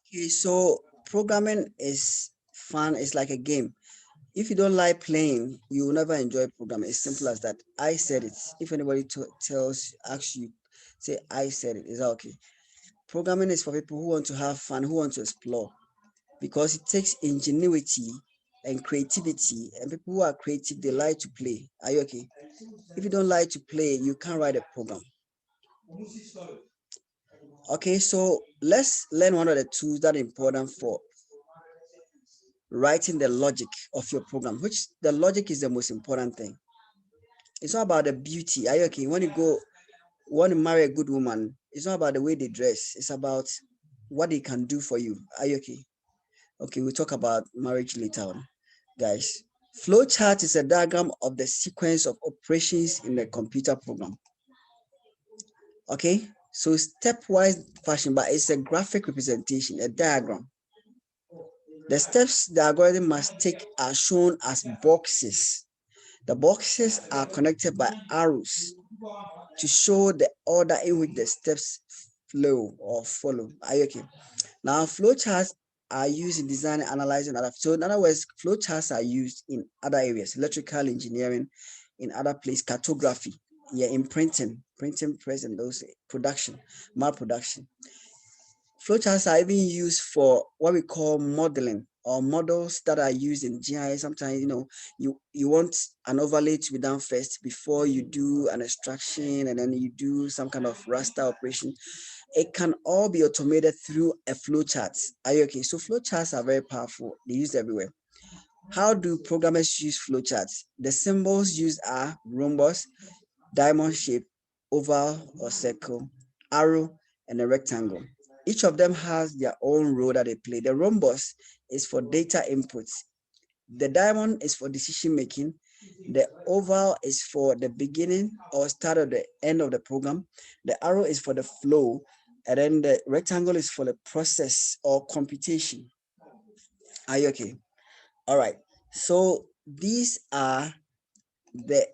Okay, so programming is fun. It's like a game. If you don't like playing, you will never enjoy programming. It's simple as that. I said it. If anybody asks you, say I said it. Is that okay? Programming is for people who want to have fun, who want to explore, because it takes ingenuity and creativity. And people who are creative, they like to play. Are you okay? If you don't like to play, you can't write a program. Okay, so let's learn one of the tools that are important for writing the logic of your program, which the logic is the most important thing. It's not about the beauty. Are you okay? When you want to marry a good woman, it's not about the way they dress. It's about what they can do for you. Are you okay? Okay, we'll talk about marriage later on, guys. Flowchart is a diagram of the sequence of operations in the computer program. Okay, so stepwise fashion, but it's a graphic representation, a diagram. The steps the algorithm must take are shown as boxes. The boxes are connected by arrows to show the order in which the steps flow or follow. Are you okay? Now, flowcharts are used in design, analyzing, other. So, in other words, flowcharts are used in other areas, electrical engineering, in other places, cartography, yeah, in printing press, and those production, mass production. Flowcharts are even used for what we call modeling or models that are used in GIS. Sometimes, you want an overlay to be done first before you do an extraction, and then you do some kind of raster operation. It can all be automated through a flowchart. Are you okay? So flowcharts are very powerful. They're used everywhere. How do programmers use flowcharts? The symbols used are rhombus, diamond shape, oval or circle, arrow, and a rectangle. Each of them has their own role that they play. The rhombus is for data inputs. The diamond is for decision making. The oval is for the beginning or start of the end of the program. The arrow is for the flow. And then the rectangle is for the process or computation. Are you okay? All right. So these are the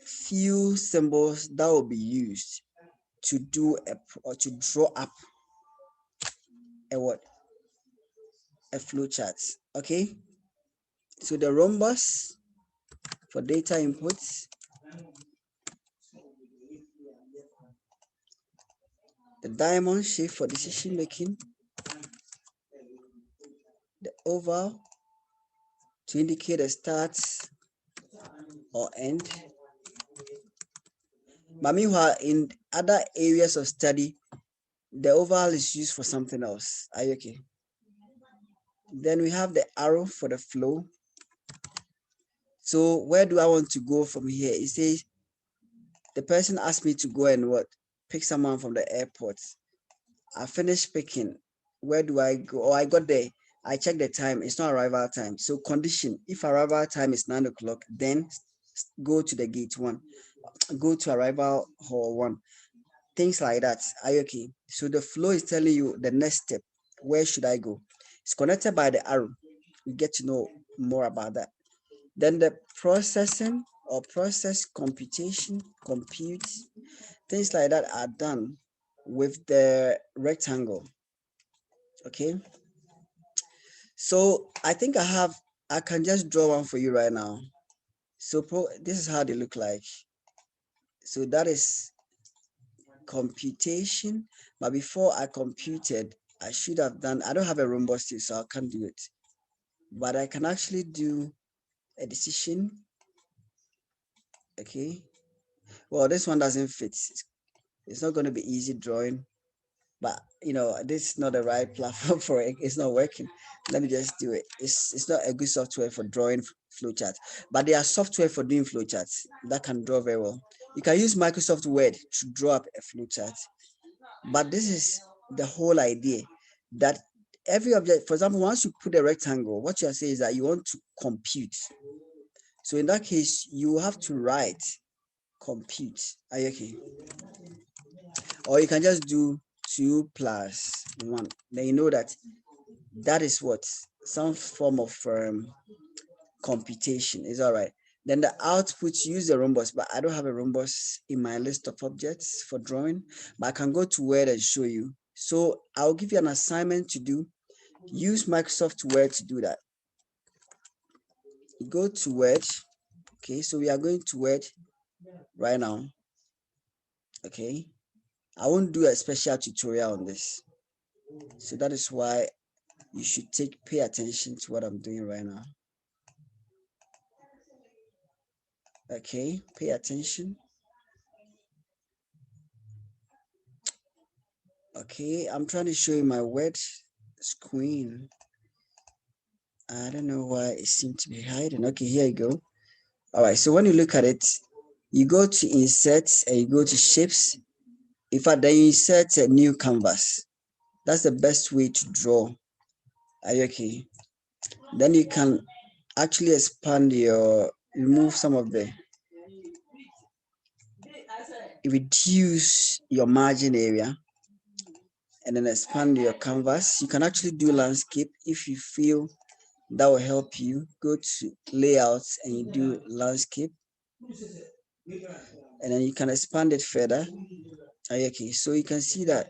few symbols that will be used to do or to draw up a what, a flow chart. Okay, so the rhombus for data inputs, the diamond shape for decision making, the oval to indicate the start or end. But meanwhile, in other areas of study, the oval is used for something else. Are you okay? Then we have the arrow for the flow. So where do I want to go from here? It says the person asked me to go and what? Pick someone from the airport. I finished picking. Where do I go? Oh, I got there. I checked the time. It's not arrival time. So condition, if arrival time is 9 o'clock, then go to the gate one. Go to arrival hall one. Things like that. Are you okay? So the flow is telling you the next step. Where should I go? It's connected by the arrow. You get to know more about that. Then the processing or process computation, compute, things like that are done with the rectangle. Okay. So I think I can just draw one for you right now. So this is how they look like. So that is computation. But before I computed, I should have done, I don't have a rhombus still, so I can't do it. But I can actually do a decision. Okay. Well, this one doesn't fit. It's not going to be easy drawing, but this is not the right platform for it. It's not working. Let me just do it. It's not a good software for drawing flowcharts, but there are software for doing flowcharts that can draw very well. You can use Microsoft Word to draw up a flowchart, but this is the whole idea that every object, for example, once you put a rectangle, what you are saying is that you want to compute. So in that case, you have to write compute. Are you okay? Or you can just do 2 plus 1. Then you know that is what some form of computation is. All right. Then the output, use the rhombus, but I don't have a rhombus in my list of objects for drawing, but I can go to Word and show you. So I'll give you an assignment to do. Use Microsoft Word to do that. You go to Word. Okay, so we are going to Word right now. Okay, I won't do a special tutorial on this, so that is why you should pay attention to what I'm doing right now. Okay, pay attention. Okay, I'm trying to show you my Word screen. I don't know why it seemed to be hiding. Okay, here you go. All right, so when you look at it, you go to insert and you go to shapes. In fact, then you insert a new canvas. That's the best way to draw. Are you okay? Then you can actually expand remove some of reduce your margin area and then expand your canvas. You can actually do landscape if you feel that will help you. Go to layouts and you do landscape, and then you can expand it further. Okay, so you can see that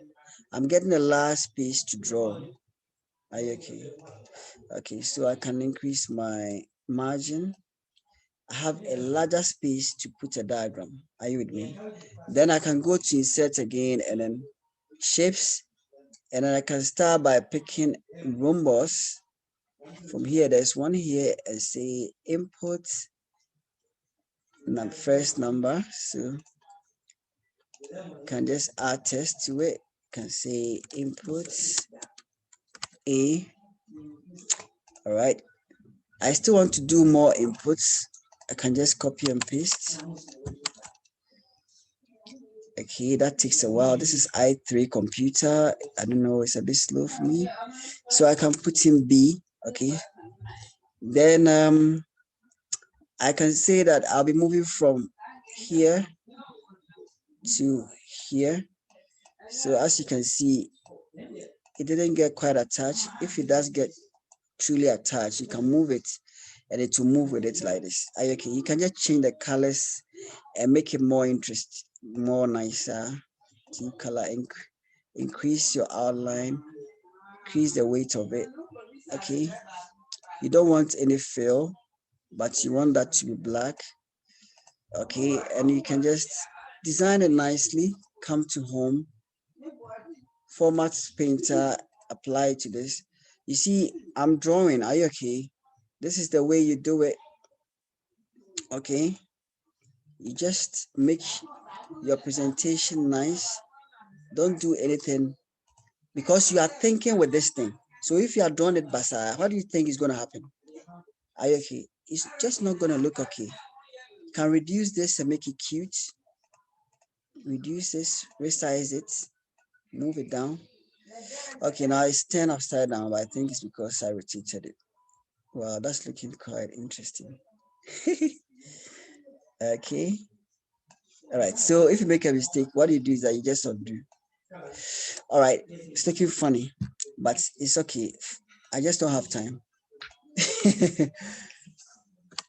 I'm getting a large space to draw. Okay, okay, so I can increase my margin. I have a larger space to put a diagram. Are you with me? Then I can go to insert again and then shapes, and then I can start by picking rhombus. From here, there's one here and say input first number. So can just add text to it. Can say input A. All right. I still want to do more inputs. I can just copy and paste. Okay, that takes a while. This is i3 computer. I don't know, it's a bit slow for me. So I can put in B. Okay. Then I can say that I'll be moving from here to here. So as you can see, it didn't get quite attached. If it does get truly attached, you can move it and it will move with it like this. Okay, you can just change the colors and make it more interesting, more nicer. Team color, increase your outline, increase the weight of it. Okay, you don't want any fill, but you want that to be black. Okay, and you can just design it nicely. Come to home, format painter, apply to this. You see, I'm drawing. Are you okay? This is the way you do it. Okay, you just make your presentation nice. Don't do anything because you are thinking with this thing. So if you are drawing it basa, what do you think is going to happen? Are you okay? It's just not going to look okay. You can reduce this and make it cute. Reduce this, resize it, move it down. Okay, now it's 10 upside down, but I think it's because I rotated it. Wow, that's looking quite interesting. Okay. All right. So if you make a mistake, what you do is that you just undo. All right. It's looking funny, but it's okay. I just don't have time.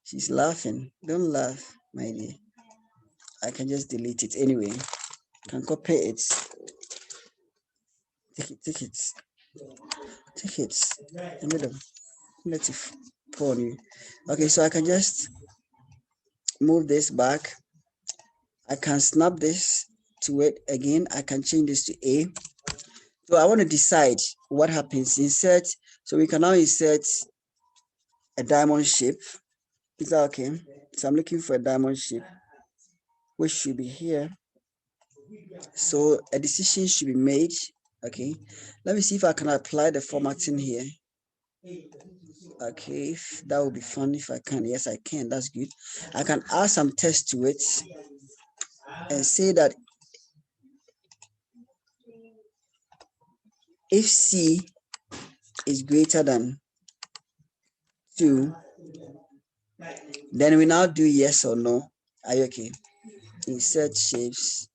She's laughing. Don't laugh, my dear. I can just delete it anyway. Can copy it. Take it. Take it. Take it. Let it fall on you. Okay, so I can just move this back. I can snap this to it again. I can change this to A. So I want to decide what happens. Insert. So we can now insert a diamond shape. Is that okay? So I'm looking for a diamond shape, which should be here. So a decision should be made. Okay. Let me see if I can apply the formatting here. Okay, that would be fun if I can. Yes, I can. That's good. I can add some text to it and say that if C is greater than 2, then we now do yes or no. Are you okay? Insert shapes.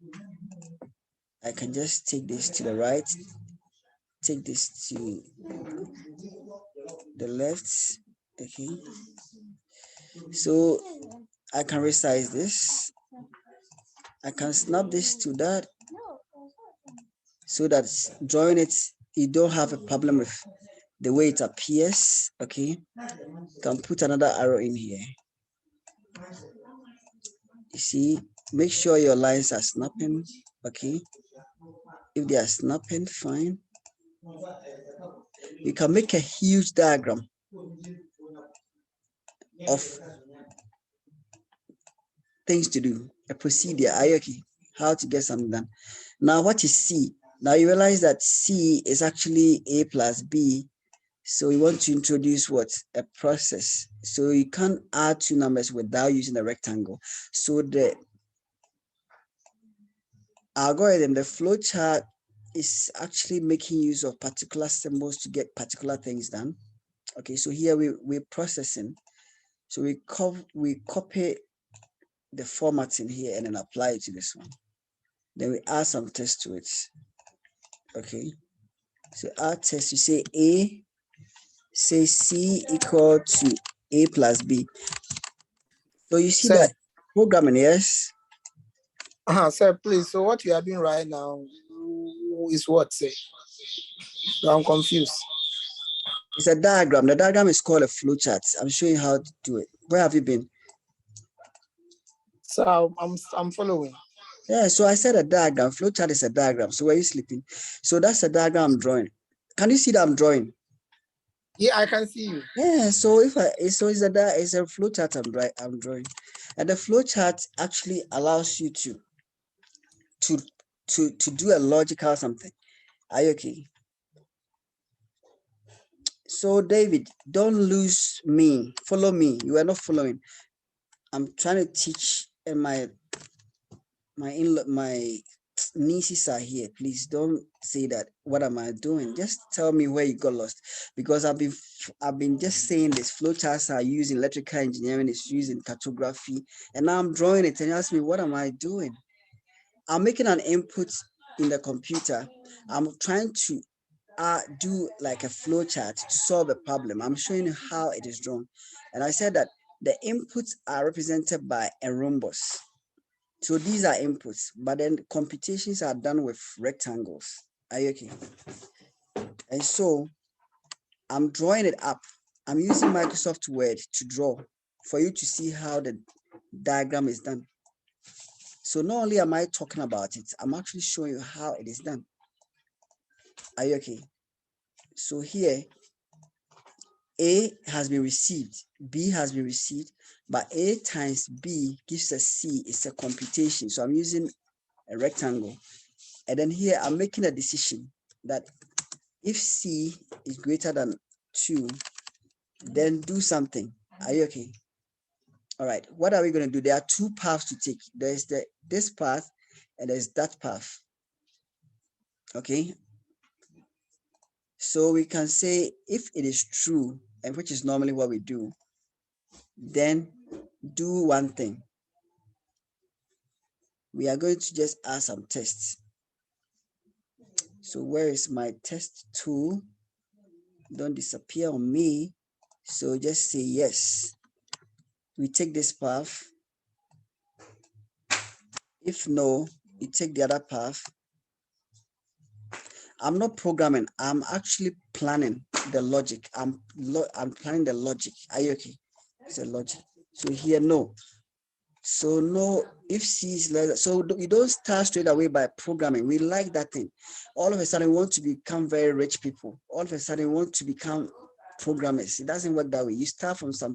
I can just take this to the right, take this to the left. Okay. So I can resize this. I can snap this to that so that drawing it, you don't have a problem with the way it appears. Okay, you can put another arrow in here. You see, make sure your lines are snapping. Okay, if they are snapping, fine. You can make a huge diagram of things to do, a procedure. Are you okay? How to get something done. Now, what is C? Now you realize that C is actually A plus B. So we want to introduce what? A process. So you can't add two numbers without using a rectangle. So the algorithm, the flow chart, is actually making use of particular symbols to get particular things done. Okay, so here we're processing. So we copy the formatting here and then apply it to this one. Then we add some text to it. Okay, so add text, you say A, say C equal to A plus B. So you see that programming, yes? Sir, please. So what you are doing right now is what, say? I'm confused. It's a diagram. The diagram is called a flow chart. I'm showing you how to do it. Where have you been? So I'm following. Yeah, so I said a diagram. Flow chart is a diagram. So were you sleeping? So that's a diagram I'm drawing. Can you see that I'm drawing? Yeah, I can see you. Yeah, so it's a flow chart I'm drawing. And the flow chart actually allows you to do a logical something. Are you okay? So David, don't lose me. Follow me. You are not following. I'm trying to teach, and my nieces are here. Please don't say that. What am I doing? Just tell me where you got lost, because I've been just saying this. Flowcharts are used in electrical engineering. It's used in cartography, and now I'm drawing it. And you ask me, what am I doing? I'm making an input in the computer. I'm trying to do like a flow chart to solve a problem. I'm showing you how it is drawn. And I said that the inputs are represented by a rhombus. So these are inputs, but then computations are done with rectangles. Are you okay? And so I'm drawing it up. I'm using Microsoft Word to draw for you to see how the diagram is done. So not only am I talking about it, I'm actually showing you how it is done. Are you okay? So here, A has been received, B has been received, but A times B gives us C. It's a computation. So I'm using a rectangle. And then here I'm making a decision that if C is greater than 2, then do something. Are you okay? All right. What are we going to do? There are two paths to take. There's this path and there's that path. Okay. So we can say if it is true, and which is normally what we do, then do one thing. We are going to just add some tests. So where is my test tool? Don't disappear on me. So just say yes. We take this path. If no, you take the other path. I'm not programming. I'm actually planning the logic. I'm planning the logic. Are you okay? It's a logic. So here, no. So no, if C is less, so you don't start straight away by programming. We like that thing. All of a sudden, we want to become very rich people. All of a sudden, we want to become programmers. It doesn't work that way. You start from some